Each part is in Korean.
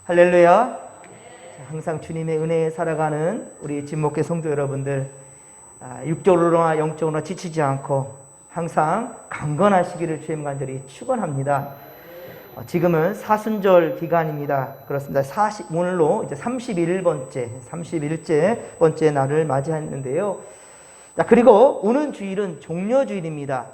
할렐루야. 항상 주님의 은혜에 살아가는 우리 진목회 성도 여러분들, 육적으로나 영적으로나 지치지 않고 항상 강건하시기를 주님 간절히 축원합니다. 지금은 사순절 기간입니다. 그렇습니다. 오늘로 이제 31번째 날을 맞이했는데요. 그리고 오는 주일은 종려주일입니다.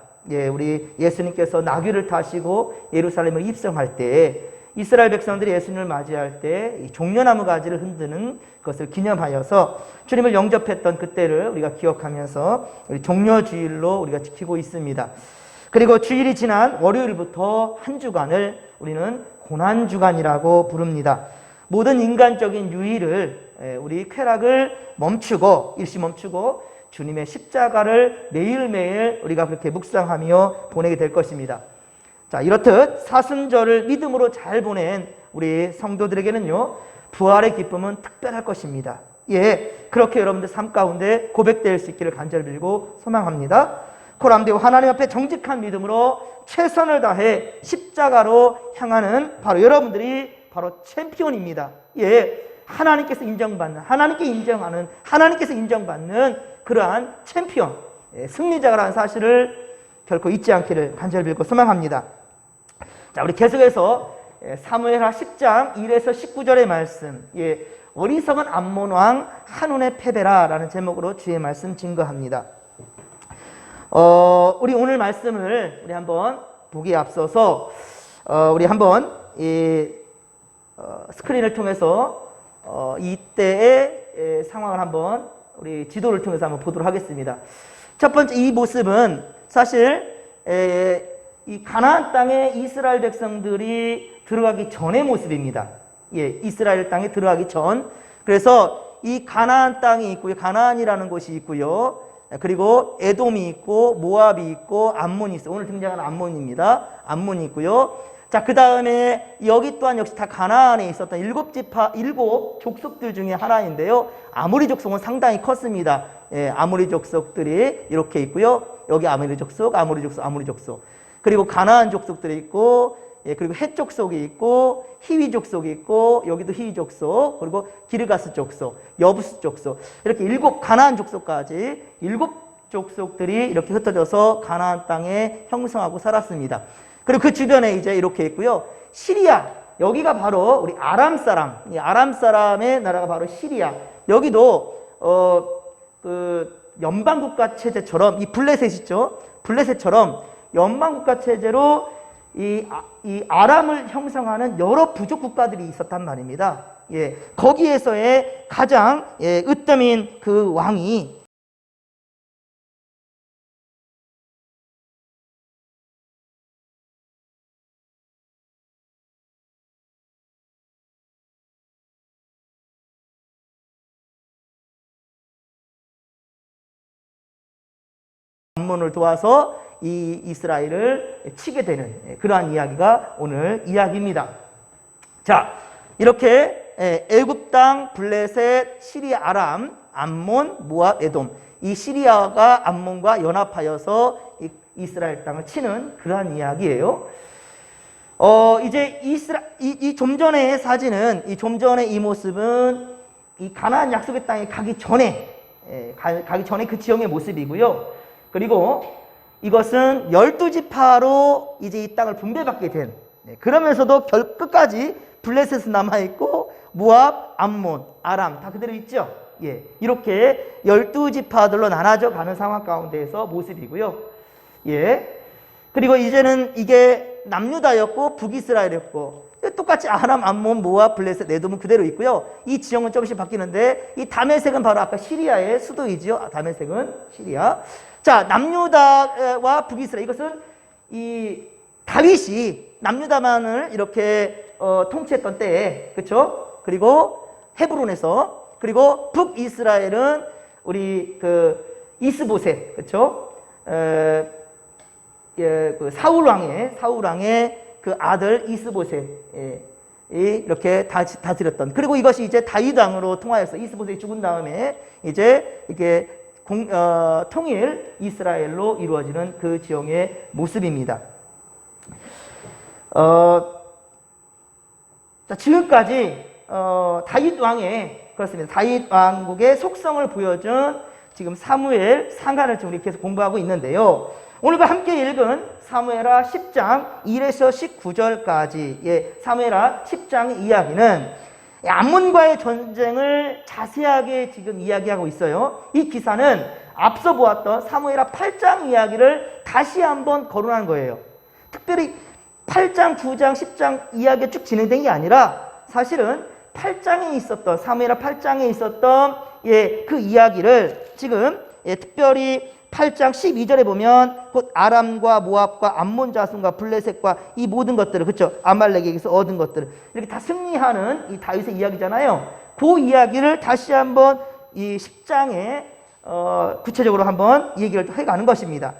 우리 예수님께서 나귀를 타시고 예루살렘을 입성할 때 이스라엘 백성들이 예수님을 맞이할 때 종려나무 가지를 흔드는 것을 기념하여서 주님을 영접했던 그때를 우리가 기억하면서 우리 종려주일로 우리가 지키고 있습니다. 그리고 주일이 지난 월요일부터 한 주간을 우리는 고난주간이라고 부릅니다. 모든 인간적인 유의를 우리 쾌락을 멈추고 일시 멈추고 주님의 십자가를 매일매일 우리가 그렇게 묵상하며 보내게 될 것입니다. 자, 이렇듯 사순절을 믿음으로 잘 보낸 우리 성도들에게는요, 부활의 기쁨은 특별할 것입니다. 그렇게 여러분들 삶 가운데 고백될 수 있기를 간절히 빌고 소망합니다. 코람되고 하나님 앞에 정직한 믿음으로 최선을 다해 십자가로 향하는 바로 여러분들이 바로 챔피언입니다. 하나님께서 인정받는, 하나님께서 인정받는 그러한 챔피언, 승리자라는 사실을 결코 잊지 않기를 간절히 빌고 소망합니다. 자, 우리 계속해서 사무엘하 10장 1에서 19절의 말씀, 어리석은 암몬 왕 한온의 패배라 라는 제목으로 주의 말씀 증거합니다. 우리 오늘 말씀을 우리 한번 보기에 앞서서 우리 한번 스크린을 통해서 이때의 상황을 한번 우리 지도를 통해서 한번 보도록 하겠습니다. 첫 번째, 이 모습은 사실 이 가나안 땅에 이스라엘 백성들이 들어가기 전의 모습입니다. 이스라엘 땅에 들어가기 전. 그래서 이 가나안 땅이 있고요, 가나안이라는 곳이 있고요, 그리고 에돔이 있고 모압이 있고 암몬이 있어요. 오늘 등장하는 암몬입니다. 암몬이 있고요. 자, 그 다음에 여기 또한 역시 다 가나안에 있었던 일곱 족속들 중에 하나인데요. 아모리 족속은 상당히 컸습니다. 아모리 족속들이 이렇게 있고요. 여기 아모리 족속. 그리고 가나안 족속들이 있고, 그리고 헷 족속이 있고, 히위 족속이 있고, 여기도 히위 족속, 그리고 기르가스 족속, 여부스 족속, 이렇게 가나안 족속까지 7족속들이 이렇게 흩어져서 가나안 땅에 형성하고 살았습니다. 그리고 그 주변에 이제 이렇게 있고요. 시리아, 여기가 바로 우리 아람 사람의 나라가 바로 시리아. 여기도 그 연방국가 체제처럼 이 블레셋 있죠? 블레셋처럼 연방국가 체제로 이 아람을 형성하는 여러 부족 국가들이 있었단 말입니다. 거기에서의 가장 으뜸인 그 왕이 암몬을 도와서 이 이스라엘을 치게 되는 그러한 이야기가 오늘 이야기입니다. 자, 이렇게 애굽 땅, 블레셋, 시리아, 아람, 암몬, 모압, 에돔, 이 시리아가 암몬과 연합하여서 이스라엘 땅을 치는 그러한 이야기예요. 이제 좀 전의 사진은, 좀 전의 이 모습은 이 가나안 약속의 땅에 가기 전에 그 지형의 모습이고요. 그리고 이것은 12지파로 이제 이 땅을 분배받게 된, 그러면서도 끝까지 블레셋은 남아있고 모압, 암몬, 아람 다 그대로 있죠. 이렇게 12지파들로 나눠져 가는 상황 가운데에서 모습이고요. 그리고 이제는 이게 남유다였고 북이스라엘이었고, 똑같이 아람, 암몬, 모압, 블레셋, 에돔은 그대로 있고요. 이 지형은 조금씩 바뀌는데, 이 다메섹은 바로 아까 시리아의 수도이지요. 다메섹은 시리아. 자, 남유다와 북이스라엘, 이것은 이 다윗이 남유다만을 이렇게 통치했던 때에, 그렇죠? 그리고 헤브론에서, 그리고 북이스라엘은 우리 그 이스보셋, 그렇죠? 그 사울 왕의 그 아들 이스보셋이 이렇게 다스렸던. 그리고 이것이 이제 다윗 왕으로 통하여서 이스보셋이 죽은 다음에 이제 이게 통일 이스라엘로 이루어지는 그 지형의 모습입니다. 자, 지금까지 다윗 왕의 그렇습니다. 다윗 왕국의 속성을 보여준 지금 사무엘 상간을 지금 우리 계속 공부하고 있는데요. 오늘과 함께 읽은 사무엘하 10장 1에서 19절까지 사무엘하 10장의 이야기는 암몬과의 전쟁을 자세하게 지금 이야기하고 있어요. 이 기사는 앞서 보았던 사무엘하 8장 이야기를 다시 한번 거론한 거예요. 특별히 8장, 9장, 10장 이야기가 쭉 진행된 게 아니라 사실은 8장에 있었던 사무엘하 8장에 있었던 그 이야기를 지금 특별히 8장 12절에 보면 곧 아람과 모압과 암몬 자손과 블레셋과 이 모든 것들을 그렇죠. 아말렉에게서 얻은 것들을 이렇게 다 승리하는 이 다윗의 이야기잖아요. 그 이야기를 다시 한번 이 10장에 구체적으로 한번 얘기를 해가는 것입니다.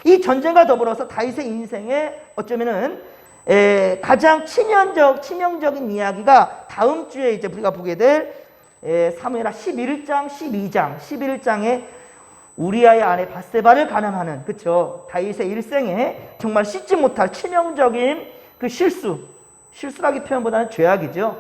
이 전쟁과 더불어서 다윗의 인생에 어쩌면은 가장 치명적인 이야기가 다음 주에 이제 우리가 보게 될 사무엘하 11장, 12장, 11장에 우리아의 아내 밧세바를 가늠하는 그렇죠. 다윗의 일생에 정말 씻지 못할 치명적인 그 실수라기 표현보다는 죄악이죠.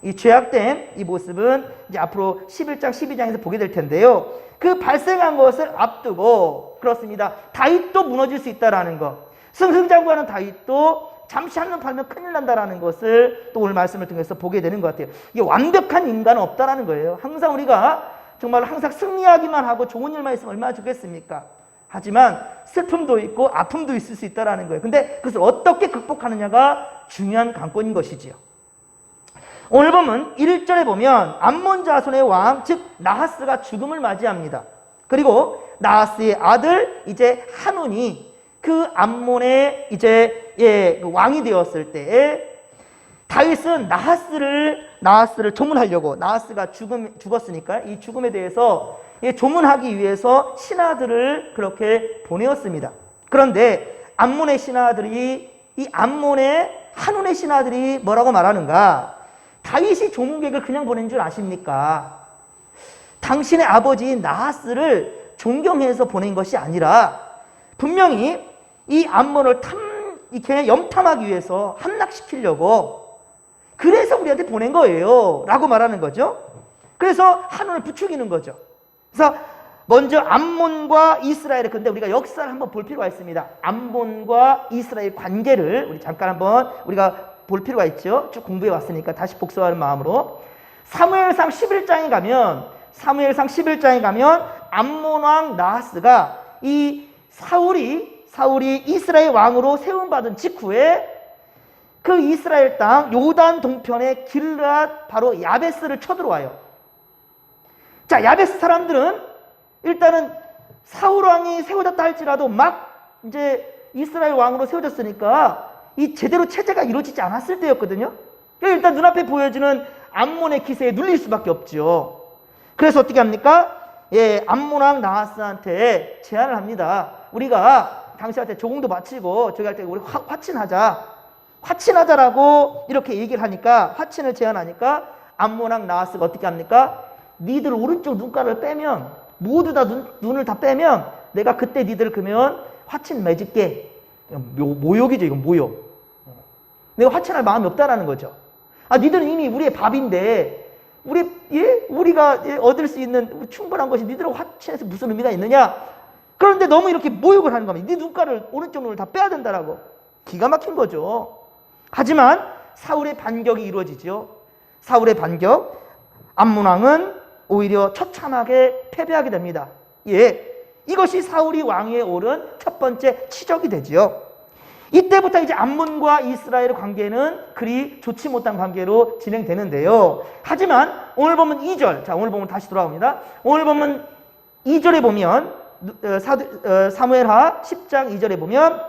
이 죄악된 이 모습은 이제 앞으로 11장, 12장에서 보게 될 텐데요. 그 발생한 것을 앞두고 그렇습니다. 다윗도 무너질 수 있다라는 것. 승승장구하는 다윗도 잠시 한눈 팔면 큰일 난다라는 것을 또 오늘 말씀을 통해서 보게 되는 것 같아요. 이게 완벽한 인간은 없다라는 거예요. 항상 우리가 정말 항상 승리하기만 하고 좋은 일만 있으면 얼마나 좋겠습니까? 하지만 슬픔도 있고 아픔도 있을 수 있다라는 거예요. 근데 그것을 어떻게 극복하느냐가 중요한 관건인 것이지요. 오늘 보면 1절에 보면 암몬 자손의 왕, 즉 나하스가 죽음을 맞이합니다. 그리고 나하스의 아들 이제 하눈이 그 암몬의 이제 그 왕이 되었을 때에 다윗은 나하스를 조문하려고 나하스가 죽었으니까 이 죽음에 대해서 조문하기 위해서 신하들을 그렇게 보내었습니다. 그런데 암몬의 신하들이 이 암몬의 하눈의 신하들이 뭐라고 말하는가? 다윗이 조문객을 그냥 보낸 줄 아십니까? 당신의 아버지인 나하스를 존경해서 보낸 것이 아니라 분명히 이 암몬을 이렇게 염탐하기 위해서 함락시키려고 그래서 우리한테 보낸 거예요 라고 말하는 거죠. 그래서 하눈을 부추기는 거죠. 그래서 먼저 암몬과 이스라엘을 근데 우리가 역사를 한번 볼 필요가 있습니다. 암몬과 이스라엘 관계를 우리 잠깐 한번 우리가 볼 필요가 있죠. 쭉 공부해 왔으니까 다시 복습하는 마음으로 사무엘상 11장에 가면 암몬 왕 나하스가 이 사울이 이스라엘 왕으로 세움받은 직후에 그 이스라엘 땅 요단 동편의 길르앗 바로 야베스를 쳐들어와요. 자, 야베스 사람들은 일단은 사울 왕이 세워졌다 할지라도 막 이제 이스라엘 왕으로 세워졌으니까 이 제대로 체제가 이루어지지 않았을 때였거든요. 그러니까 일단 눈앞에 보여지는 암몬의 기세에 눌릴 수밖에 없죠. 그래서 어떻게 합니까? 암몬 왕 나하스한테 제안을 합니다. 우리가 당신한테 조공도 바치고 저기 할 때 우리 화친하자라고 이렇게 얘기를 하니까 화친을 제안하니까 암몬 왕 나하스가 어떻게 합니까? 니들 오른쪽 눈가를 빼면 모두 다 눈을 다 빼면 내가 그때 니들 그러면 화친 맺을게. 모욕이죠. 이건 모욕. 내가 화친할 마음이 없다라는 거죠. 니들은 이미 우리의 밥인데 우리가 얻을 수 있는 충분한 것이 니들하고 화친해서 무슨 의미가 있느냐? 그런데 너무 이렇게 모욕을 하는 겁니다. 네 눈가를 오른쪽 눈을 다 빼야 된다라고. 기가 막힌 거죠. 하지만 사울의 반격이 이루어지죠. 사울의 반격. 암몬 왕은 오히려 처참하게 패배하게 됩니다. 이것이 사울이 왕위에 오른 첫 번째 치적이 되지요. 이때부터 이제 암몬과 이스라엘의 관계는 그리 좋지 못한 관계로 진행되는데요. 하지만 오늘 보면 2절, 자 오늘 보면 다시 돌아옵니다. 오늘 보면 2절에 보면 사무엘하 10장 2절에 보면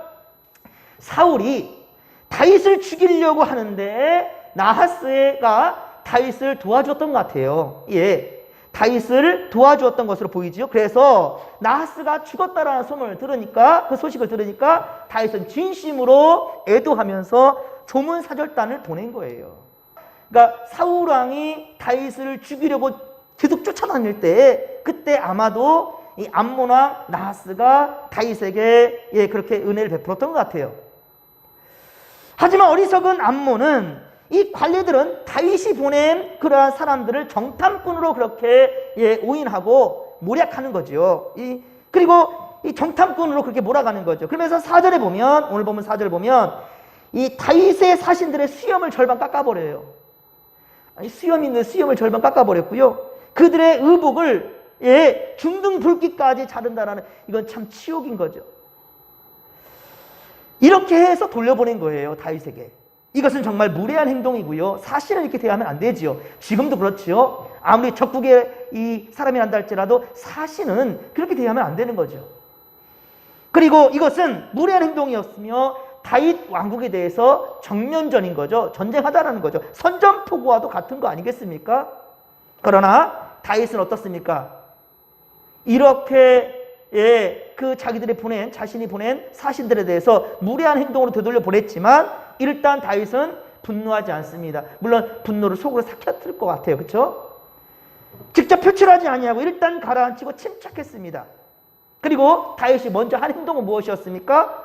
사울이 다윗을 죽이려고 하는데 나하스가 다윗을 도와주었던 것 같아요. 다윗을 도와주었던 것으로 보이죠. 그래서 나하스가 죽었다라는 그 소식을 들으니까 다윗은 진심으로 애도하면서 조문사절단을 보낸 거예요. 그러니까 사울 왕이 다윗을 죽이려고 계속 쫓아다닐 때 그때 아마도 이 암몬 왕 나하스가 다윗에게 그렇게 은혜를 베풀었던 것 같아요. 하지만 어리석은 암몬은 이 관리들은 다윗이 보낸 그러한 사람들을 정탐꾼으로 그렇게 오인하고 모략하는 거죠. 그리고 이 정탐꾼으로 그렇게 몰아가는 거죠. 그러면서 4절에 보면, 오늘 보면 4절에 보면 이 다윗의 사신들의 수염을 절반 깎아버려요. 아니, 수염이 있는 수염을 절반 깎아버렸고요. 그들의 의복을 중등 붉기까지 자른다라는, 이건 참 치욕인 거죠. 이렇게 해서 돌려보낸 거예요, 다윗에게. 이것은 정말 무례한 행동이고요. 사실은 이렇게 대하면 안 되지요. 지금도 그렇지요. 아무리 적국의 이 사람이란다 할지라도 사실은 그렇게 대하면 안 되는 거죠. 그리고 이것은 무례한 행동이었으며 다윗 왕국에 대해서 정면전인 거죠. 전쟁하다라는 거죠. 선전포고와도 같은 거 아니겠습니까? 그러나 다윗은 어떻습니까? 이렇게 그 자신이 보낸 사신들에 대해서 무례한 행동으로 되돌려 보냈지만 일단 다윗은 분노하지 않습니다. 물론 분노를 속으로 삭혔을 것 같아요. 그렇죠? 직접 표출하지 아니하고 일단 가라앉히고 침착했습니다. 그리고 다윗이 먼저 한 행동은 무엇이었습니까?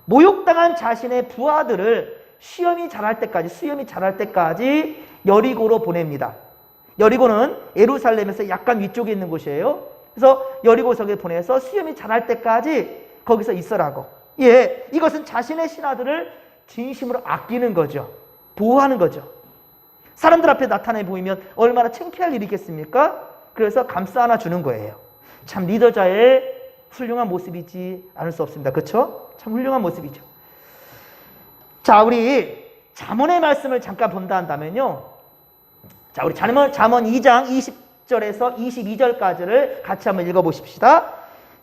모욕당한 자신의 부하들을 수염이 자랄 때까지 여리고로 보냅니다. 여리고는 예루살렘에서 약간 위쪽에 있는 곳이에요. 그래서 여리고성에 보내서 수염이 자랄 때까지 거기서 있으라고. 이것은 자신의 신하들을 진심으로 아끼는 거죠. 보호하는 거죠. 사람들 앞에 나타내 보이면 얼마나 창피할 일이겠습니까? 그래서 감싸 안아 주는 거예요. 참 리더자의 훌륭한 모습이지 않을 수 없습니다. 그렇죠? 참 훌륭한 모습이죠. 자, 우리 잠언의 말씀을 잠깐 본다 한다면요. 자, 우리 잠언 2장 20절에서 22절까지를 같이 한번 읽어보십시다.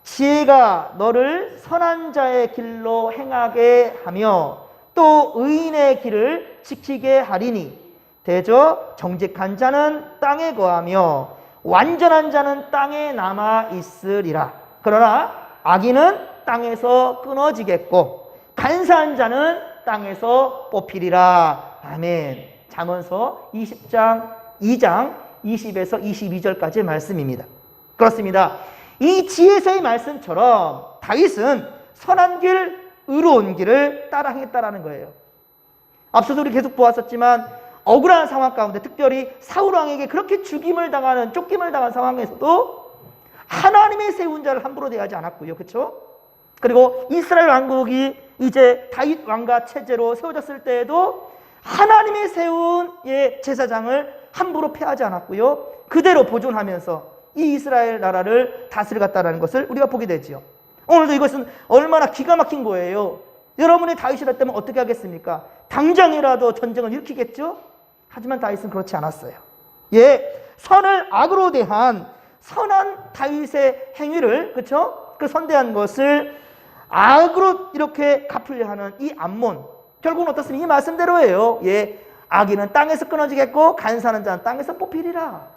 지혜가 너를 선한 자의 길로 행하게 하며 또 의인의 길을 지키게 하리니 대저 정직한 자는 땅에 거하며 완전한 자는 땅에 남아 있으리라. 그러나 악인은 땅에서 끊어지겠고 간사한 자는 땅에서 뽑히리라. 아멘. 잠언서 2장 20에서 22절까지의 말씀입니다. 그렇습니다. 이 지혜서의 말씀처럼 다윗은 선한 길, 의로운 길을 따라 행했다라는 거예요. 앞서도 우리 계속 보았었지만 억울한 상황 가운데 특별히 사울 왕에게 그렇게 쫓김을 당한 상황에서도 하나님의 세운 자를 함부로 대하지 않았고요. 그렇죠? 그리고 이스라엘 왕국이 이제 다윗 왕가 체제로 세워졌을 때에도 하나님의 세운 제사장을 함부로 폐하지 않았고요. 그대로 보존하면서 이 이스라엘 나라를 다스려갔다는 것을 우리가 보게 되지요. 오늘도 이것은 얼마나 기가 막힌 거예요. 여러분의 다윗이라면 어떻게 하겠습니까? 당장이라도 전쟁을 일으키겠죠? 하지만 다윗은 그렇지 않았어요. 선을 악으로 대한 선한 다윗의 행위를, 그렇죠? 그 선대한 것을 악으로 이렇게 갚으려 하는 이 암몬, 결국은 어떻습니까? 이 말씀대로예요. 악인은 땅에서 끊어지겠고 간사하는 자는 땅에서 뽑히리라.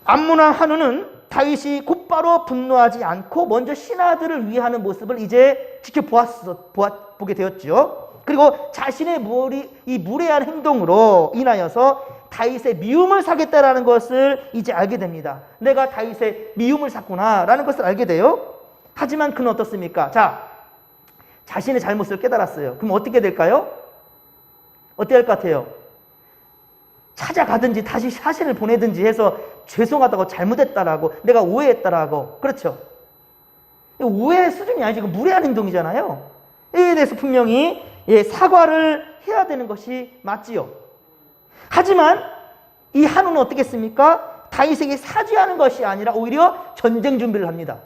암몬과 한우는 다윗이 곧바로 분노하지 않고 먼저 신하들을 위하는 모습을 이제 지켜보게 되었죠. 그리고 자신의 이 무례한 행동으로 인하여서 다윗의 미움을 사겠다라는 것을 이제 알게 됩니다. 내가 다윗의 미움을 샀구나라는 것을 알게 돼요. 하지만 그는 어떻습니까? 자, 자신의 잘못을 깨달았어요. 그럼 어떻게 될까요? 어떻게 할 것 같아요? 찾아가든지 다시 사신을 보내든지 해서 죄송하다고, 잘못했다라고, 내가 오해했다라고. 그렇죠? 오해 수준이 아니지, 무례한 행동이잖아요. 이에 대해서 분명히 사과를 해야 되는 것이 맞지요. 하지만 이 한우는 어떻게 했습니까? 다윗에게 사죄하는 것이 아니라 오히려 전쟁 준비를 합니다.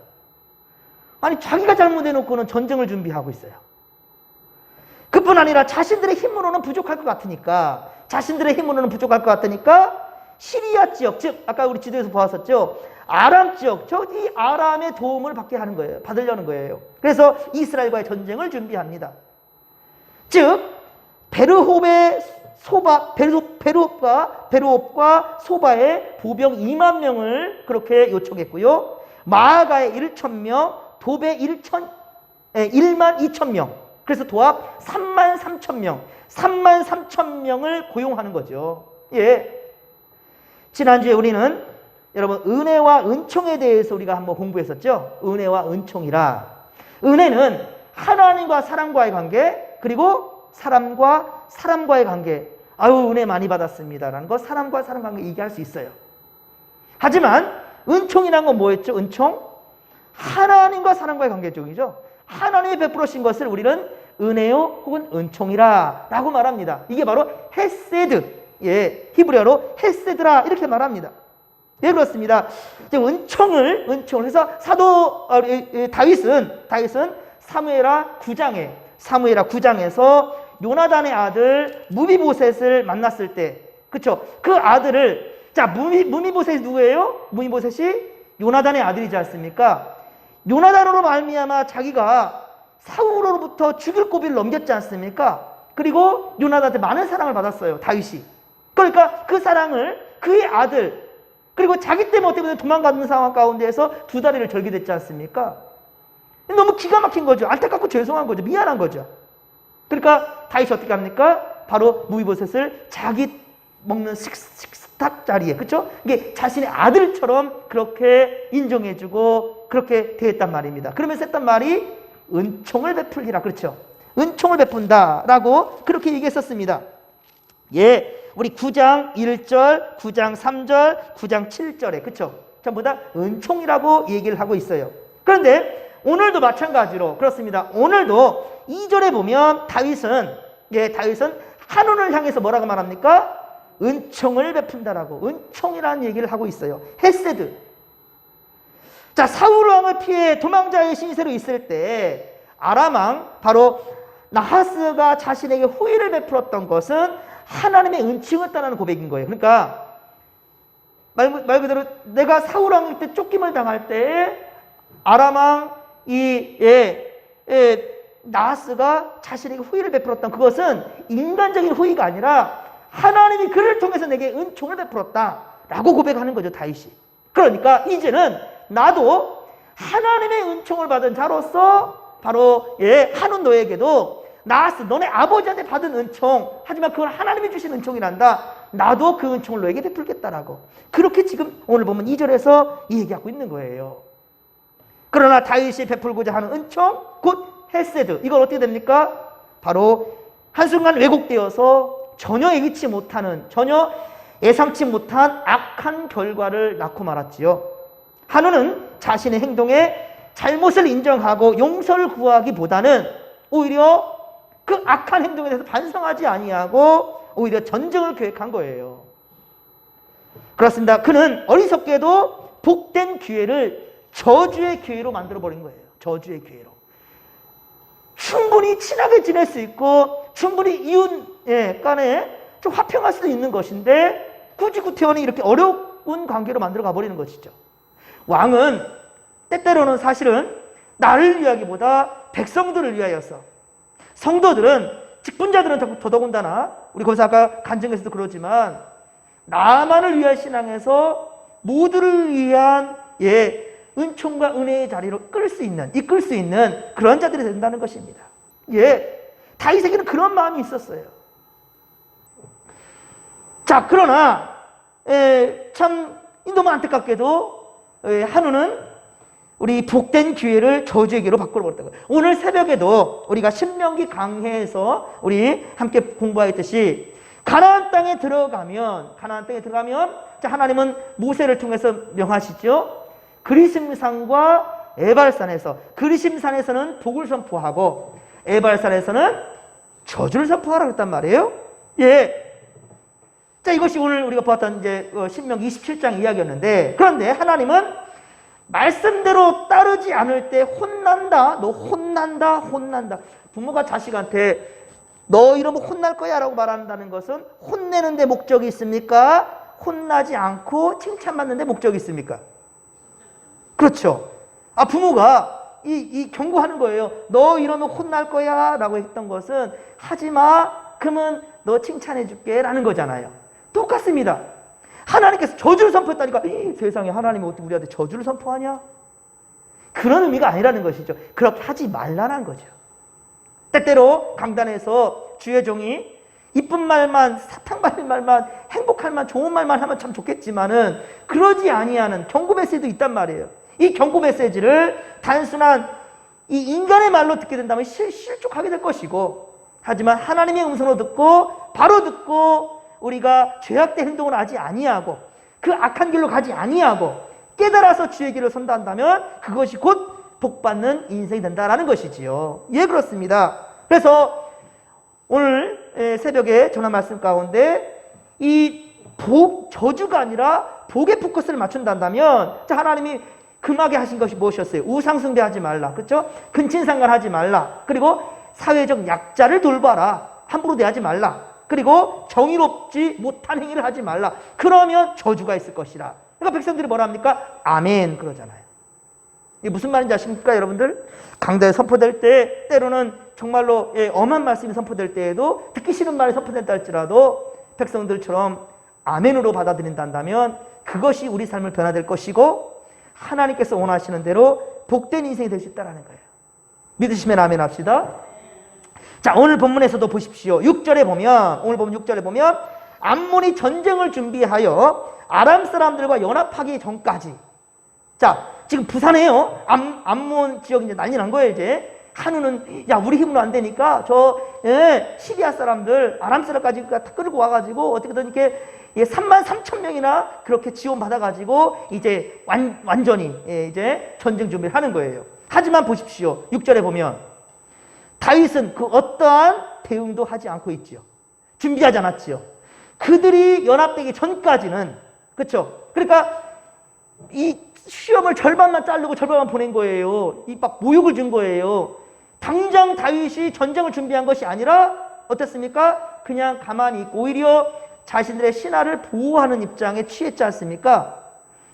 아니, 자기가 잘못해놓고는 전쟁을 준비하고 있어요. 그뿐 아니라 자신들의 힘으로는 부족할 것 같으니까 시리아 지역, 즉 아까 우리 지도에서 보았었죠. 아람 지역, 이 아람의 도움을 받으려는 거예요. 그래서 이스라엘과의 전쟁을 준비합니다. 즉 베르홉과 소바의 보병 2만 명을 그렇게 요청했고요. 마아가의 1,000명, 돕의 1만 2천 명. 그래서 도합 3만 3천 명. 3만 3천 명을 고용하는 거죠. 지난주에 우리는 여러분 은혜와 은총에 대해서 우리가 한번 공부했었죠. 은혜와 은총이라. 은혜는 하나님과 사람과의 관계, 그리고 사람과 사람과의 관계. 아유, 은혜 많이 받았습니다라는 거, 사람과 사람 관계 얘기할 수 있어요. 하지만 은총이라는 건 뭐였죠? 은총? 하나님과 사람과의 관계 쪽이죠. 하나님이 베풀으신 것을 우리는 은혜요 혹은 은총이라 라고 말합니다. 이게 바로 헤세드, 예, 히브리어로 헤세드라 이렇게 말합니다. 네, 그렇습니다. 이제 은총을 해서 사도 다윗은 사무엘하 9장에서 요나단의 아들 무비보셋을 만났을 때, 그렇죠? 그 아들을, 자, 무비보셋이 누구예요? 무비보셋이 요나단의 아들이지 않습니까? 요나단으로 말미암아 자기가 사울로부터 죽일 고비를 넘겼지 않습니까? 그리고 요나단한테 많은 사랑을 받았어요, 다윗이. 그러니까 그 사랑을 그의 아들, 그리고 자기 때문에 도망가는 상황 가운데에서 두 다리를 절게 됐지 않습니까? 너무 기가 막힌 거죠. 안타깝고 죄송한 거죠. 미안한 거죠. 그러니까 다윗이 어떻게 합니까? 바로 무비보셋을 자기 먹는 식탁 자리에, 그렇죠? 이게 자신의 아들처럼 그렇게 인정해주고 그렇게 대했단 말입니다. 그러면서 했단 말이 은총을 베풀리라, 그렇죠? 은총을 베푼다라고 그렇게 얘기했었습니다. 예, 우리 9장 1절, 9장 3절, 9장 7절에, 그렇죠? 전부 다 은총이라고 얘기를 하고 있어요. 그런데 오늘도 마찬가지로 그렇습니다. 오늘도 2절에 보면 다윗은 한온을 향해서 뭐라고 말합니까? 은총을 베푼다라고, 은총이라는 얘기를 하고 있어요. 헤세드. 자, 사울 왕을 피해 도망자의 신세로 있을 때 아람 왕, 바로 나하스가 자신에게 호의를 베풀었던 것은 하나님의 은총이었다는 고백인 거예요. 그러니까 말 그대로 내가 사울 왕일 때 쫓김을 당할 때 아람 왕 나하스가 자신에게 호의를 베풀었던 그것은 인간적인 호의가 아니라 하나님이 그를 통해서 내게 은총을 베풀었다라고 고백하는 거죠, 다윗이. 그러니까 이제는 나도 하나님의 은총을 받은 자로서 바로 한온 너에게도 나하스, 너네 아버지한테 받은 은총, 하지만 그건 하나님이 주신 은총이란다. 나도 그 은총을 너에게 베풀겠다라고. 그렇게 지금 오늘 보면 2절에서 이 얘기하고 있는 거예요. 그러나 다윗이 베풀고자 하는 은총, 곧 헤세드. 이건 어떻게 됩니까? 바로 한순간 왜곡되어서 전혀 예기치 못하는, 전혀 예상치 못한 악한 결과를 낳고 말았지요. 한우는 자신의 행동에 잘못을 인정하고 용서를 구하기보다는 오히려 그 악한 행동에 대해서 반성하지 아니하고 오히려 전쟁을 계획한 거예요. 그렇습니다. 그는 어리석게도 복된 기회를 저주의 기회로 만들어버린 거예요. 저주의 기회로. 충분히 친하게 지낼 수 있고 충분히 이웃 간에 좀 화평할 수도 있는 것인데 굳이 구태원이 이렇게 어려운 관계로 만들어 가버리는 것이죠. 왕은 때때로는 사실은 나를 위하기보다 백성들을 위하여서, 성도들은, 직분자들은 더더군다나 우리 거기서 아까 간증에서도 그러지만 나만을 위한 신앙에서 모두를 위한 은총과 은혜의 자리로 이끌 수 있는 그런 자들이 된다는 것입니다. 다윗에게는 그런 마음이 있었어요. 자, 그러나 참 너무 안타깝게도 한우는 우리 복된 기회를 저주에게로 바꿔버렸다고. 오늘 새벽에도 우리가 신명기 강해에서 우리 함께 공부하였듯이 가나안 땅에 들어가면 자, 하나님은 모세를 통해서 명하시죠. 그리심산과 에발산에서, 그리심산에서는 복을 선포하고 에발산에서는 저주를 선포하라고 했단 말이에요. 자, 이것이 오늘 우리가 보았던 신명기 27장 이야기였는데, 그런데 하나님은 말씀대로 따르지 않을 때 혼난다. 너 혼난다. 부모가 자식한테 너 이러면 혼날 거야 라고 말한다는 것은 혼내는 데 목적이 있습니까? 혼나지 않고 칭찬받는 데 목적이 있습니까? 그렇죠. 부모가 이 경고하는 거예요. 너 이러면 혼날 거야 라고 했던 것은 하지 마. 그러면 너 칭찬해 줄게 라는 거잖아요. 똑같습니다. 하나님께서 저주를 선포했다니까 세상에 하나님이 어떻게 우리한테 저주를 선포하냐? 그런 의미가 아니라는 것이죠. 그렇게 하지 말라는 거죠. 때때로 강단에서 주의 종이 이쁜 말만, 사탕 받는 말만, 행복할 만, 좋은 말만 하면 참 좋겠지만은 그러지 아니하는 경고 메시지도 있단 말이에요. 이 경고 메시지를 단순한 이 인간의 말로 듣게 된다면 실족하게 될 것이고, 하지만 하나님의 음성을 듣고 바로 듣고 우리가 죄악된 행동을 하지 아니하고 그 악한 길로 가지 아니하고 깨달아서 주의 길을 선다 한다면 그것이 곧 복받는 인생이 된다라는 것이지요. 예, 그렇습니다. 그래서 오늘 새벽에 전한 말씀 가운데 이 저주가 아니라 복의 포커스를 맞춘다면 하나님이 금하게 하신 것이 무엇이었어요? 우상숭배하지 말라. 그렇죠? 근친상간하지 말라. 그리고 사회적 약자를 돌봐라. 함부로 대하지 말라. 그리고 정의롭지 못한 행위를 하지 말라. 그러면 저주가 있을 것이라. 그러니까 백성들이 뭐라 합니까? 아멘 그러잖아요. 이게 무슨 말인지 아십니까, 여러분들? 강단에 선포될 때 때로는 정말로 엄한 말씀이 선포될 때에도 듣기 싫은 말이 선포된다 할지라도 백성들처럼 아멘으로 받아들인다면 그것이 우리 삶을 변화될 것이고 하나님께서 원하시는 대로 복된 인생이 될 수 있다는 거예요. 믿으시면 아멘 합시다. 자, 오늘 본문에서도 보십시오. 6절에 보면, 오늘 보면 6절에 보면 암몬이 전쟁을 준비하여 아람 사람들과 연합하기 전까지. 자, 지금 부산에요. 암몬 지역이 이제 난리 난 거예요, 이제. 한우는, 야, 우리 힘으로 안 되니까 시리아 사람들, 아람 사람까지 다 끌고 와가지고 어떻게든 이렇게 33,000명이나 그렇게 지원받아가지고 이제 완전히 이제 전쟁 준비를 하는 거예요. 하지만 보십시오. 6절에 보면 다윗은 그 어떠한 대응도 하지 않고 있지요. 준비하지 않았지요. 그들이 연합되기 전까지는, 그렇죠? 그러니까 이 시험을 절반만 자르고 절반만 보낸 거예요. 이 막 모욕을 준 거예요. 당장 다윗이 전쟁을 준비한 것이 아니라 어땠습니까? 그냥 가만히 있고 오히려 자신들의 신하를 보호하는 입장에 취했지 않습니까?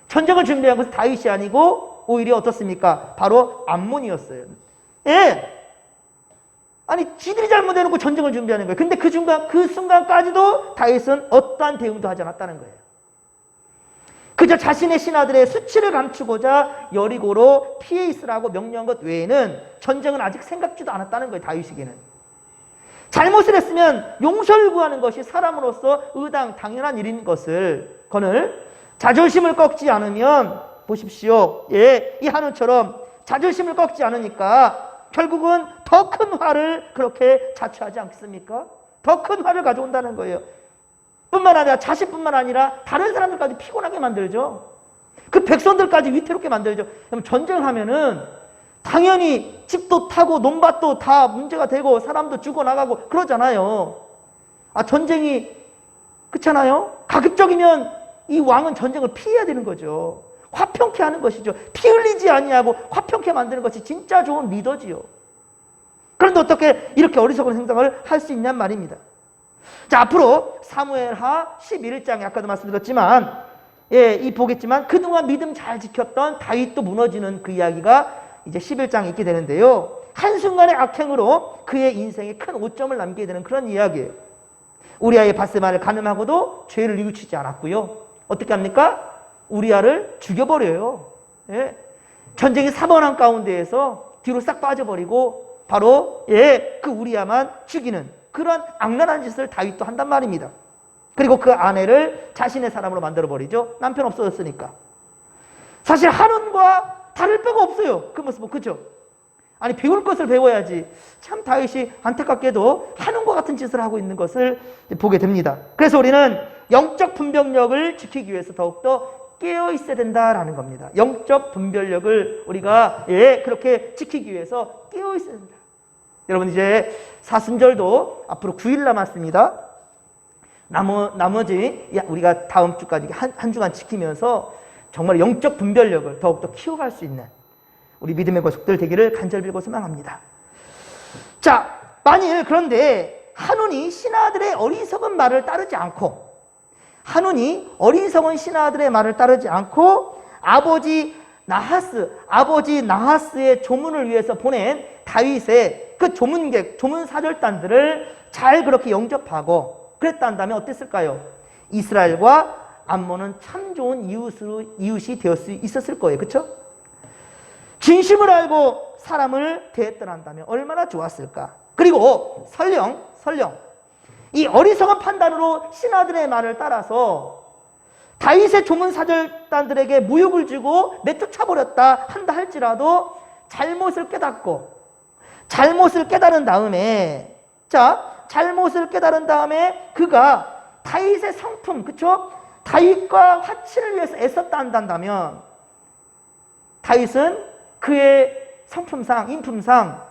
전쟁을 준비한 것은 다윗이 아니고 오히려 어떻습니까? 바로 암몬이었어요. 예. 아니, 지들이 잘못해놓고 전쟁을 준비하는 거예요. 근데 그 순간까지도 다윗은 어떠한 대응도 하지 않았다는 거예요. 그저 자신의 신하들의 수치를 감추고자 여리고로 피해 있으라고 명령한 것 외에는 전쟁은 아직 생각지도 않았다는 거예요. 다윗에게는. 잘못을 했으면 용서를 구하는 것이 사람으로서 당연한 일인 것을 건을 자존심을 꺾지 않으면 보십시오. 예, 이 한우처럼 자존심을 꺾지 않으니까 결국은 더 큰 화를 그렇게 자초하지 않겠습니까? 더 큰 화를 가져온다는 거예요. 뿐만 아니라 자신뿐만 아니라 다른 사람들까지 피곤하게 만들죠. 그 백성들까지 위태롭게 만들죠. 그럼 전쟁하면은 당연히 집도 타고 논밭도 다 문제가 되고 사람도 죽어나가고 그러잖아요. 아, 전쟁이 그렇잖아요. 가급적이면 이 왕은 전쟁을 피해야 되는 거죠. 화평케 하는 것이죠. 피 흘리지 아니하고 화평케 만드는 것이 진짜 좋은 리더지요. 그런데 어떻게 이렇게 어리석은 행동을 할 수 있냔 말입니다. 자, 앞으로 사무엘하 11장에 아까도 말씀드렸지만 보겠지만 그동안 믿음 잘 지켰던 다윗도 무너지는 그 이야기가 이제 11장에 있게 되는데요. 한순간의 악행으로 그의 인생에 큰 오점을 남기게 되는 그런 이야기예요. 우리아의 바세바를 간음하고도 죄를 뉘우치지 않았고요. 어떻게 합니까? 우리아를 죽여버려요. 예. 전쟁이 사번한 가운데에서 뒤로 싹 빠져버리고 바로 그 우리아만 죽이는 그런 악랄한 짓을 다윗도 한단 말입니다. 그리고 그 아내를 자신의 사람으로 만들어버리죠. 남편 없어졌으니까. 사실 한온과 다를 바가 없어요. 그 모습은. 그죠? 아니, 배울 것을 배워야지. 참 다윗이 안타깝게도 한온과 같은 짓을 하고 있는 것을 보게 됩니다. 그래서 우리는 영적 분별력을 지키기 위해서 더욱더 깨어 있어야 된다라는 겁니다. 영적 분별력을 우리가 그렇게 지키기 위해서 깨어 있어야 된다. 여러분, 이제 사순절도 앞으로 9일 남았습니다. 나머지 우리가 다음 주까지 한 주간 지키면서 정말 영적 분별력을 더욱더 키워갈 수 있는 우리 믿음의 고속들 되기를 간절히 빌고 소망합니다. 자, 만일 그런데 한온이 신하들의 어리석은 말을 따르지 않고 어리석은 신하들의 말을 따르지 않고 아버지 나하스의 조문을 위해서 보낸 다윗의 그 조문 사절단들을 잘 그렇게 영접하고 그랬다면 어땠을까요? 이스라엘과 암몬은 참 좋은 이웃이 되어 있었을 거예요. 그렇죠? 진심을 알고 사람을 대했더란다면 얼마나 좋았을까? 그리고 설령 이 어리석은 판단으로 신하들의 말을 따라서 다윗의 조문 사절단들에게 무욕을 주고 내쫓아버렸다 한다 할지라도 잘못을 깨닫은 다음에 자, 잘못을 깨달은 다음에 그가 다윗의 성품, 그쵸? 다윗과 화친을 위해서 애썼다 한다면 다윗은 그의 성품상, 인품상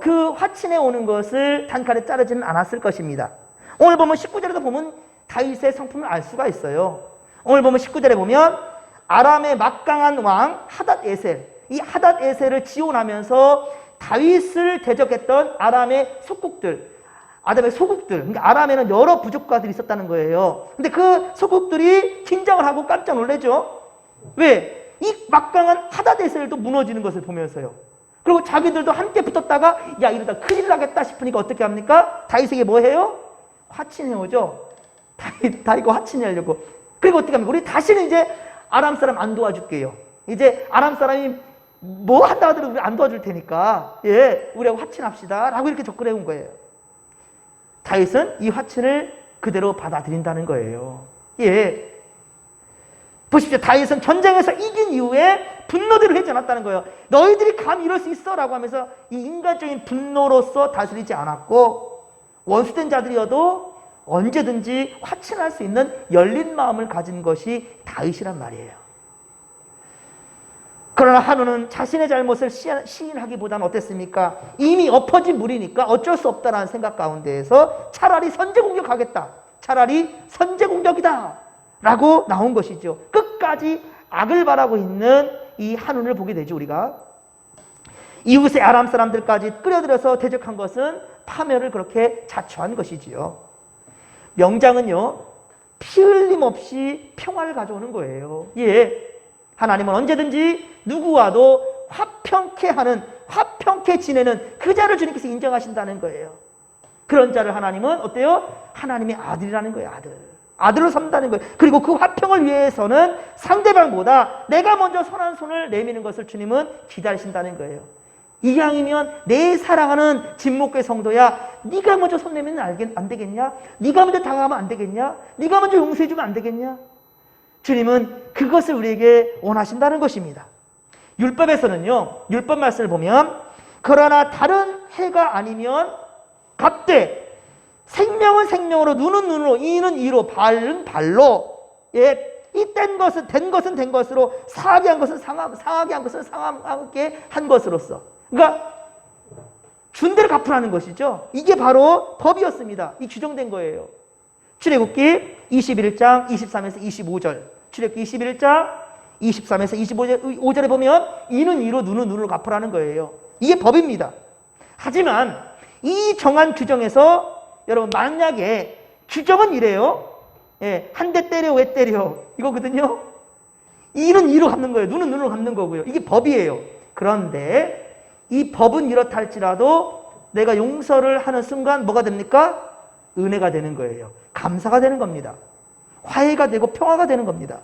그 화친에 오는 것을 단칼에 자르지는 않았을 것입니다. 오늘 보면 19절에도 보면 다윗의 성품을 알 수가 있어요. 오늘 보면 19절에 보면 아람의 막강한 왕 하닷에셀, 이 하닷에셀을 지원하면서 다윗을 대적했던 아람의 소국들, 그러니까 아람에는 여러 부족가들이 있었다는 거예요. 근데 그 소국들이 긴장을 하고 깜짝 놀라죠. 왜? 이 막강한 하닷에셀도 무너지는 것을 보면서요. 그리고 자기들도 함께 붙었다가 야, 이러다 큰일 나겠다 싶으니까 어떻게 합니까? 다윗에게 뭐 해요? 화친해오죠. 다윗과 화친하려고. 그리고 어떻게 합니까? 우리 다시는 이제 아람 사람 안 도와줄게요. 이제 아람 사람이 뭐 한다 하더라도 우리 안 도와줄 테니까 우리하고 화친합시다 라고 이렇게 접근해 온 거예요. 다윗은 이 화친을 그대로 받아들인다는 거예요. 보십시오. 다윗은 전쟁에서 이긴 이후에 분노대로 하지 않았다는 거예요. 너희들이 감히 이럴 수 있어 라고 하면서 이 인간적인 분노로서 다스리지 않았고, 원수된 자들이어도 언제든지 화친할 수 있는 열린 마음을 가진 것이 다윗이란 말이에요. 그러나 한우는 자신의 잘못을 시인하기보다는 어땠습니까? 이미 엎어진 물이니까 어쩔 수 없다라는 생각 가운데에서 차라리 선제 공격하겠다. 차라리 선제 공격이다. 라고 나온 것이죠. 끝까지 악을 바라고 있는 이 한운을 보게 되죠, 우리가. 이웃의 아람 사람들까지 끌어들여서 대적한 것은 파멸을 그렇게 자초한 것이지요. 명장은요, 피 흘림 없이 평화를 가져오는 거예요. 하나님은 언제든지 누구와도 화평케 지내는 그 자를 주님께서 인정하신다는 거예요. 그런 자를 하나님은 어때요? 하나님의 아들이라는 거예요, 아들로 삼다는 거예요. 그리고 그 화평을 위해서는 상대방보다 내가 먼저 선한 손을 내미는 것을 주님은 기다리신다는 거예요. 이왕이면 내 사랑하는 진목교회 성도야, 네가 먼저 손 내면 안 되겠냐? 네가 먼저 다가가면 안 되겠냐? 네가 먼저 용서해주면 안 되겠냐? 주님은 그것을 우리에게 원하신다는 것입니다. 율법에서는요, 율법 말씀을 보면 그러나 다른 해가 아니면 갑되 생명은 생명으로, 눈은 눈으로, 이는 이로, 발은 발로, 이 뗀 것은 된 것으로, 상하게 한 것은 상하게 한 것은 상하게 한 것으로서, 그러니까 준 대로 갚으라는 것이죠. 이게 바로 법이었습니다. 이 규정된 거예요. 출애굽기 21장 23에서 25절, 출애굽기 21장 23에서 25절에 보면 이는 이로, 눈은 눈으로 갚으라는 거예요. 이게 법입니다. 하지만 이 정한 규정에서 여러분, 만약에 규정은 이래요. 한 대 때려, 왜 때려? 이거거든요. 이는 이로 갚는 거예요. 눈은 눈으로 갚는 거고요. 이게 법이에요. 그런데 이 법은 이렇다 할지라도 내가 용서를 하는 순간 뭐가 됩니까? 은혜가 되는 거예요. 감사가 되는 겁니다. 화해가 되고 평화가 되는 겁니다.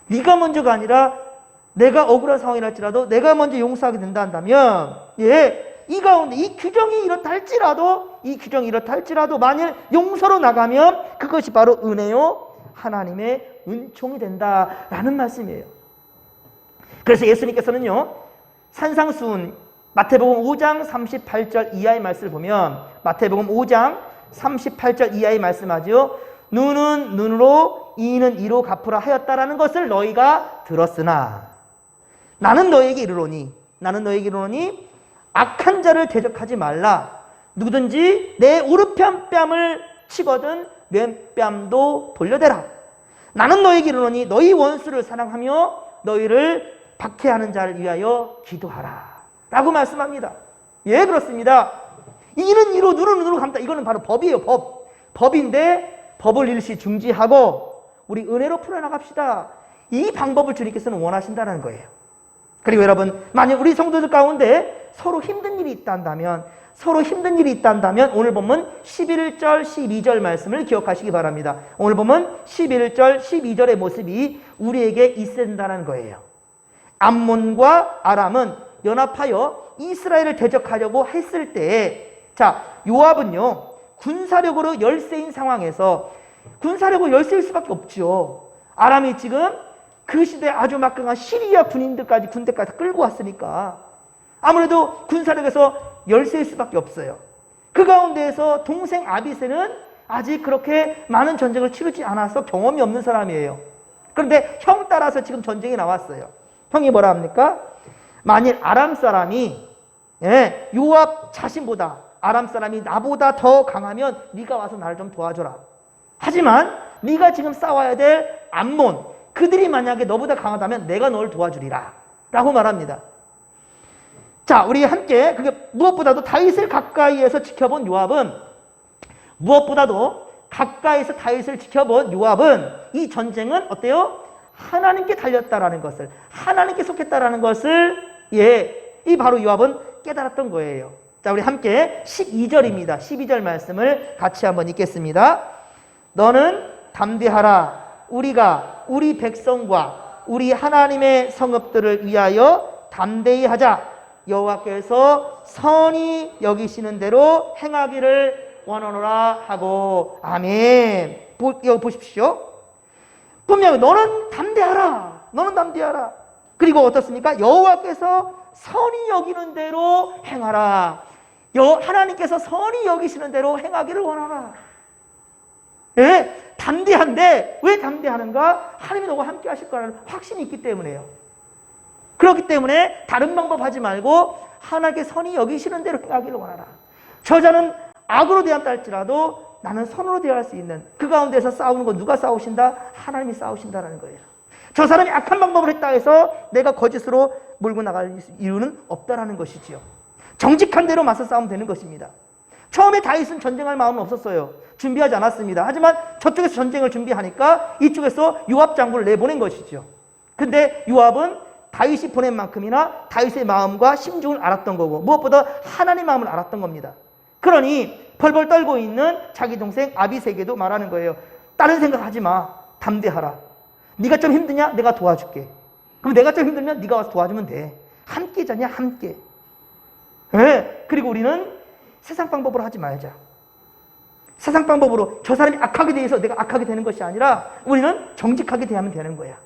네가 먼저가 아니라 내가 억울한 상황이라 할지라도 내가 먼저 용서하게 된다 한다면 이 가운데 이 규정이 이렇다 할지라도 만일 용서로 나가면 그것이 바로 은혜요 하나님의 은총이 된다라는 말씀이에요. 그래서 예수님께서는요, 산상수훈 마태복음 5장 38절 이하의 말씀을 보면, 마태복음 5장 38절 이하의 말씀하죠. 눈은 눈으로, 이는 이로 갚으라 하였다라는 것을 너희가 들었으나 나는 너희에게 이르노니 악한 자를 대적하지 말라. 누구든지 내 오른편 뺨을 치거든 왼뺨도 돌려대라. 나는 너희에게 이르노니 너희 원수를 사랑하며 너희를 박해하는 자를 위하여 기도하라. 라고 말씀합니다. 그렇습니다. 이는 이로, 눈은 눈으로 갚다. 이거는 바로 법이에요, 법인데 법을 일시 중지하고 우리 은혜로 풀어나갑시다. 이 방법을 주님께서는 원하신다는 거예요. 그리고 여러분, 만약 우리 성도들 가운데 서로 힘든 일이 있다면 오늘 보면 11절, 12절 말씀을 기억하시기 바랍니다. 오늘 보면 11절, 12절의 모습이 우리에게 있어야 된다는 거예요. 암몬과 아람은 연합하여 이스라엘을 대적하려고 했을 때, 자, 요압은요, 군사력으로 열세인 상황에서 군사력으로 열세일 수밖에 없죠. 아람이 지금 그 시대에 아주 막강한 시리아 군대까지 끌고 왔으니까 아무래도 군사력에서 열세일 수밖에 없어요. 그 가운데에서 동생 아비새는 아직 그렇게 많은 전쟁을 치르지 않아서 경험이 없는 사람이에요. 그런데 형 따라서 지금 전쟁이 나왔어요. 형이 뭐라 합니까? 만일 아람 사람이 요압 자신보다 아람 사람이 나보다 더 강하면 네가 와서 나를 좀 도와줘라. 하지만 네가 지금 싸워야 될 암몬, 그들이 만약에 너보다 강하다면 내가 너를 도와주리라 라고 말합니다. 자, 우리 함께 그게 무엇보다도 다윗을 가까이에서 지켜본 요압은 무엇보다도 가까이에서 다윗을 지켜본 요압은 이 전쟁은 어때요? 하나님께 달렸다라는 것을, 하나님께 속했다라는 것을 이 바로 요압은 깨달았던 거예요. 자, 우리 함께 12절입니다. 12절 말씀을 같이 한번 읽겠습니다. 너는 담대하라. 우리가 우리 백성과 우리 하나님의 성읍들을 위하여 담대히 하자. 여호와께서 선히 여기시는 대로 행하기를 원하노라 하고. 아멘. 여기 보십시오. 분명히 너는 담대하라. 너는 담대하라. 그리고 어떻습니까? 여호와께서 선히 여기는 대로 행하라. 하나님께서 선히 여기시는 대로 행하기를 원하라. 담대한데 왜 담대하는가? 하나님이 너와 함께 하실 거라는 확신이 있기 때문에요. 그렇기 때문에 다른 방법 하지 말고 하나님께 선히 여기시는 대로 행하기를 원하라. 저자는 악으로 대한다 할지라도 나는 선으로 대할 수 있는, 그 가운데서 싸우는 건 누가 싸우신다? 하나님이 싸우신다라는 거예요. 저 사람이 악한 방법을 했다 해서 내가 거짓으로 몰고 나갈 이유는 없다라는 것이지요. 정직한 대로 맞서 싸우면 되는 것입니다. 처음에 다윗은 전쟁할 마음은 없었어요. 준비하지 않았습니다. 하지만 저쪽에서 전쟁을 준비하니까 이쪽에서 요압 장군을 내보낸 것이죠. 근데 요압은 다윗이 보낸 만큼이나 다윗의 마음과 심중을 알았던 거고 무엇보다 하나님의 마음을 알았던 겁니다. 그러니 벌벌 떨고 있는 자기 동생 아비새에게도 말하는 거예요. 다른 생각하지 마. 담대하라. 네가 좀 힘드냐? 내가 도와줄게. 그럼 내가 좀 힘들면 네가 와서 도와주면 돼. 함께자냐? 함께. 그리고 우리는 세상 방법으로 하지 말자. 세상 방법으로 저 사람이 악하게 대해서 내가 악하게 되는 것이 아니라 우리는 정직하게 대하면 되는 거야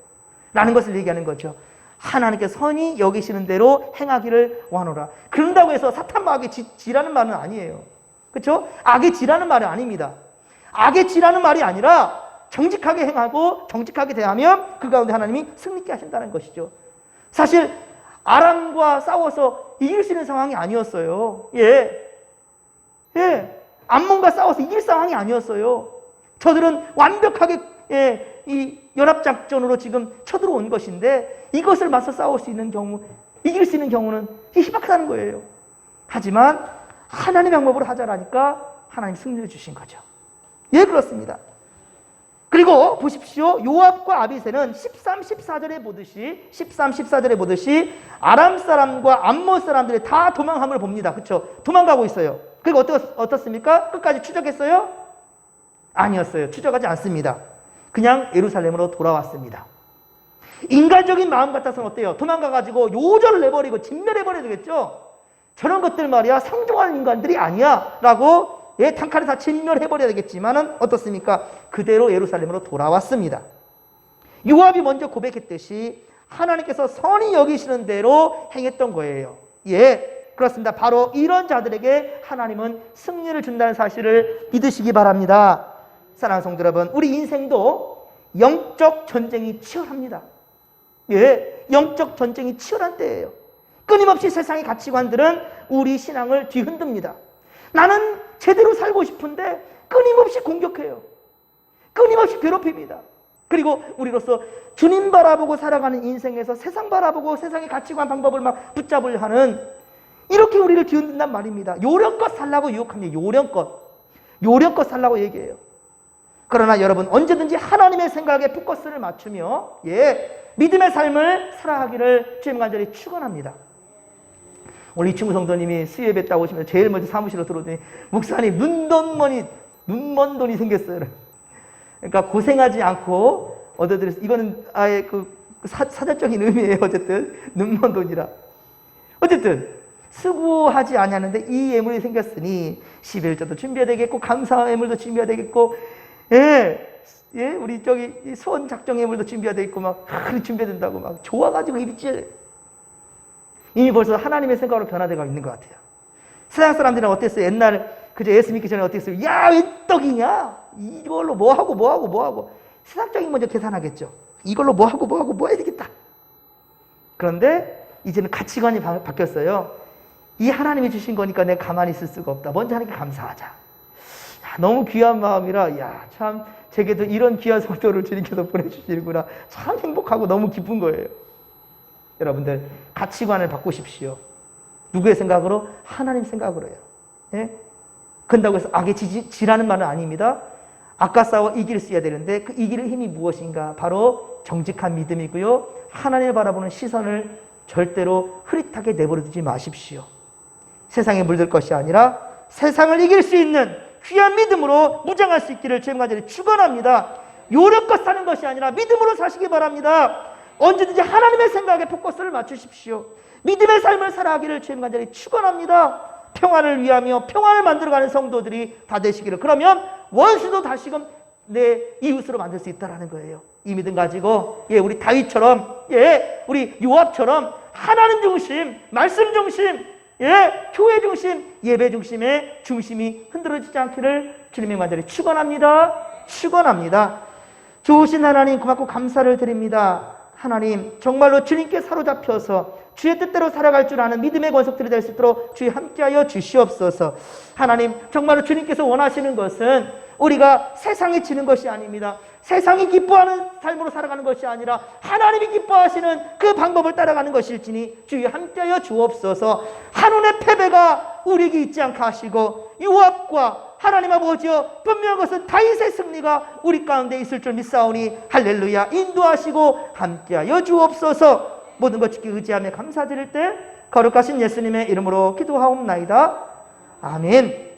라는 것을 얘기하는 거죠. 하나님께 선히 여기시는 대로 행하기를 원하노라. 그런다고 해서 사탄 마귀 지라는 말은 아니에요. 그렇죠? 악의 지라는 말은 아닙니다. 악의 지라는 말이 아니라 정직하게 행하고 정직하게 대하면 그 가운데 하나님이 승리케 하신다는 것이죠. 사실 아람과 싸워서 이길 수 있는 상황이 아니었어요. 암몬과 싸워서 이길 상황이 아니었어요. 저들은 완벽하게 이 연합작전으로 지금 쳐들어온 것인데 이것을 맞서 싸울 수 있는 경우, 이길 수 있는 경우는 희박하다는 거예요. 하지만 하나님의 방법으로 하자라니까 하나님 승리를 주신 거죠. 그렇습니다. 그리고 보십시오. 요압과 아비새는 13, 14절에 보듯이 아람 사람과 암몬 사람들이 다 도망함을 봅니다. 그렇죠? 도망가고 있어요. 그리고 어떻습니까? 끝까지 추적했어요? 아니었어요. 추적하지 않습니다. 그냥 예루살렘으로 돌아왔습니다. 인간적인 마음 같아서는 어때요? 도망가가지고 요절을 내버리고 진멸해버려야 되겠죠? 저런 것들 말이야 상종하는 인간들이 아니야 라고 단칼에 다 진멸해버려야 되겠지만은 어떻습니까? 그대로 예루살렘으로 돌아왔습니다. 요압이 먼저 고백했듯이 하나님께서 선히 여기시는 대로 행했던 거예요. 그렇습니다. 바로 이런 자들에게 하나님은 승리를 준다는 사실을 믿으시기 바랍니다. 사랑하는 성도 여러분, 우리 인생도 영적 전쟁이 치열합니다. 영적 전쟁이 치열한 때예요. 끊임없이 세상의 가치관들은 우리 신앙을 뒤흔듭니다. 나는 제대로 살고 싶은데 끊임없이 공격해요. 끊임없이 괴롭힙니다. 그리고 우리로서 주님 바라보고 살아가는 인생에서 세상 바라보고 세상의 가치관 방법을 막 붙잡으려 하는 이렇게 우리를 뒤흔든단 말입니다. 요령껏 살라고 유혹합니다. 요령껏 살라고 얘기해요. 그러나 여러분 언제든지 하나님의 생각에 포커스를 맞추며 믿음의 삶을 살아가기를 주님 간절히 축원합니다. 오늘 이 친구 성도님이 수요예배 했다고 오시면 제일 먼저 사무실로 들어오더니 목사님 눈먼 돈이 생겼어요. 그러니까 고생하지 않고 얻어들여서 이거는 아예 그 사전적인 의미예요. 어쨌든 눈먼 돈이라. 어쨌든 수고하지 않았는데 이 예물이 생겼으니 11조도 준비해야 되겠고 감사 예물도 준비해야 되겠고 우리 저기 소원 작정 예물도 준비해야 되겠고 막 준비해야 된다고 막 좋아가지고 입이 찔. 이미 벌써 하나님의 생각으로 변화되고 있는 것 같아요. 세상 사람들은 어땠어요? 옛날 그저 예수 믿기 전에 어떻게 했어요? 야, 왜 떡이냐? 이걸로 뭐 하고. 세상적인 먼저 계산하겠죠. 이걸로 뭐 해야 되겠다. 그런데 이제는 가치관이 바뀌었어요. 이 하나님이 주신 거니까 내가 가만히 있을 수가 없다. 먼저 하나님께 감사하자. 야, 너무 귀한 마음이라, 야, 참, 제게도 이런 귀한 성도를 주님께서 보내주시는구나. 참 행복하고 너무 기쁜 거예요. 여러분들, 가치관을 바꾸십시오. 누구의 생각으로? 하나님 생각으로요. 예? 그런다고 해서 악에 지라는 말은 아닙니다. 악과 싸워 이길 수 있어야 되는데 그 이기는 힘이 무엇인가? 바로 정직한 믿음이고요. 하나님을 바라보는 시선을 절대로 흐릿하게 내버려 두지 마십시오. 세상에 물들 것이 아니라 세상을 이길 수 있는 귀한 믿음으로 무장할 수 있기를 주님 간절히 축원합니다. 요령껏 사는 것이 아니라 믿음으로 사시기 바랍니다. 언제든지 하나님의 생각에 포커스를 맞추십시오. 믿음의 삶을 살아가기를 주님 간절히 축원합니다. 평안을 위하며 평안을 만들어가는 성도들이 다 되시기를. 그러면 원수도 다시금 내 이웃으로 만들 수 있다는 거예요. 이 믿음 가지고 우리 다윗처럼, 우리 요압처럼 하나님 중심, 말씀 중심, 교회 중심, 예배 중심의 중심이 흔들어지지 않기를 주님의 간절히 축원합니다. 좋으신 하나님 고맙고 감사를 드립니다. 하나님 정말로 주님께 사로잡혀서 주의 뜻대로 살아갈 줄 아는 믿음의 권속들이 될 수 있도록 주의 함께하여 주시옵소서. 하나님 정말로 주님께서 원하시는 것은 우리가 세상에 지는 것이 아닙니다. 세상이 기뻐하는 삶으로 살아가는 것이 아니라 하나님이 기뻐하시는 그 방법을 따라가는 것일지니 주의 함께하여 주옵소서. 한운의 패배가 우리에게 있지 않게 하시고 요압과 하나님 아버지여 분명한 것은 다윗의 승리가 우리 가운데 있을 줄 믿사오니 할렐루야 인도하시고 함께하여 주옵소서. 모든 것 지키 의지하며 감사드릴 때 거룩하신 예수님의 이름으로 기도하옵나이다. 아멘.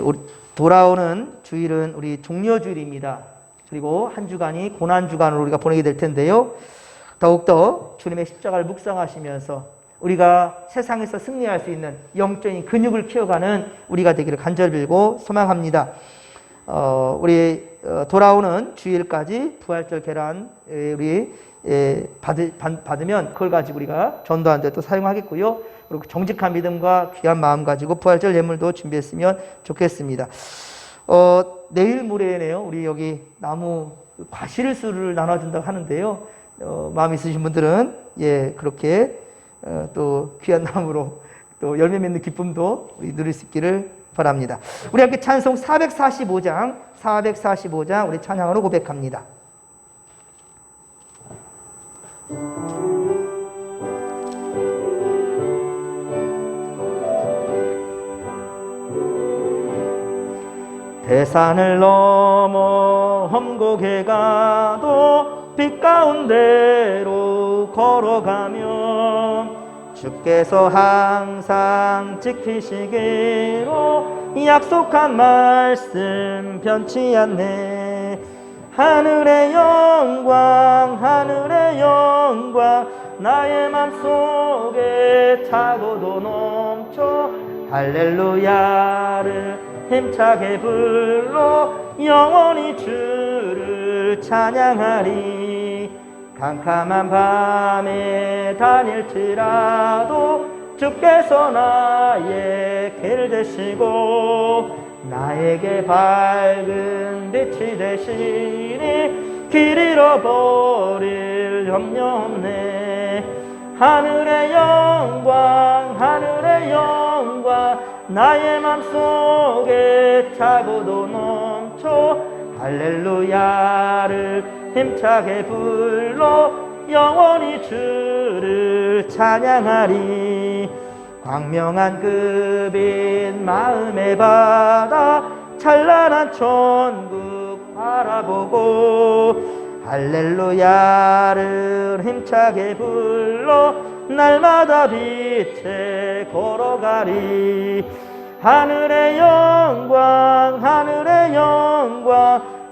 우리 돌아오는 주일은 우리 종려주일입니다. 그리고 한 주간이 고난주간으로 우리가 보내게 될 텐데요. 더욱더 주님의 십자가를 묵상하시면서 우리가 세상에서 승리할 수 있는 영적인 근육을 키워가는 우리가 되기를 간절히 빌고 소망합니다. 우리 돌아오는 주일까지 부활절 계란 우리 받으면 그걸 가지고 우리가 전도하는 데 또 사용하겠고요. 그리고 정직한 믿음과 귀한 마음 가지고 부활절 예물도 준비했으면 좋겠습니다. 내일 모레네요. 우리 여기 나무 과실수를 나눠준다고 하는데요. 마음 있으신 분들은 그렇게 또 귀한 나무로 또 열매 맺는 기쁨도 우리 누릴 수 있기를 바랍니다. 우리 함께 찬송 445장 우리 찬양으로 고백합니다. 대산을 넘어 험곡에 가도 빛 가운데로 걸어가며 주께서 항상 지키시기로 약속한 말씀 변치 않네. 하늘의 영광 나의 맘속에 타고도 넘쳐 할렐루야를 힘차게 불러 영원히 주를 찬양하리. 캄캄한 밤에 다닐지라도 주께서 나의 길을 되시고 나에게 밝은 빛이 되시니 길 잃어버릴 염려 없네. 하늘의 영광 나의 맘속에 타고도 넘쳐 할렐루야를 힘차게 불러 영원히 주를 찬양하리. 광명한 그 빛 마음에 받아 찬란한 천국 바라보고 할렐루야를 힘차게 불러 날마다 빛에 걸어가리. 하늘의 영광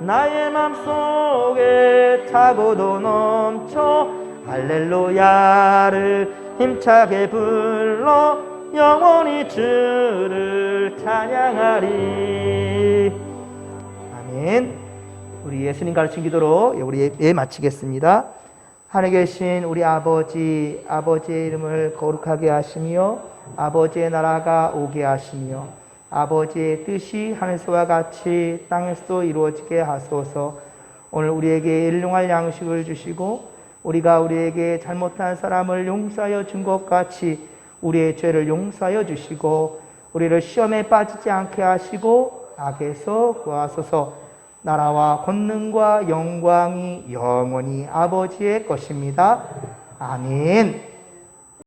나의 맘속에 타고도 넘쳐 할렐루야를 힘차게 불러 영원히 주를 찬양하리. 아멘. 우리 예수님 가르친 기도로 우리 마치겠습니다. 하늘에 계신 우리 아버지, 아버지의 이름을 거룩하게 하시며 아버지의 나라가 오게 하시며 아버지의 뜻이 하늘에서와 같이 땅에서도 이루어지게 하소서. 오늘 우리에게 일용할 양식을 주시고 우리가 우리에게 잘못한 사람을 용서하여 준 것 같이 우리의 죄를 용서하여 주시고 우리를 시험에 빠지지 않게 하시고 악에서 구하소서. 나라와 권능과 영광이 영원히 아버지의 것입니다. 아멘.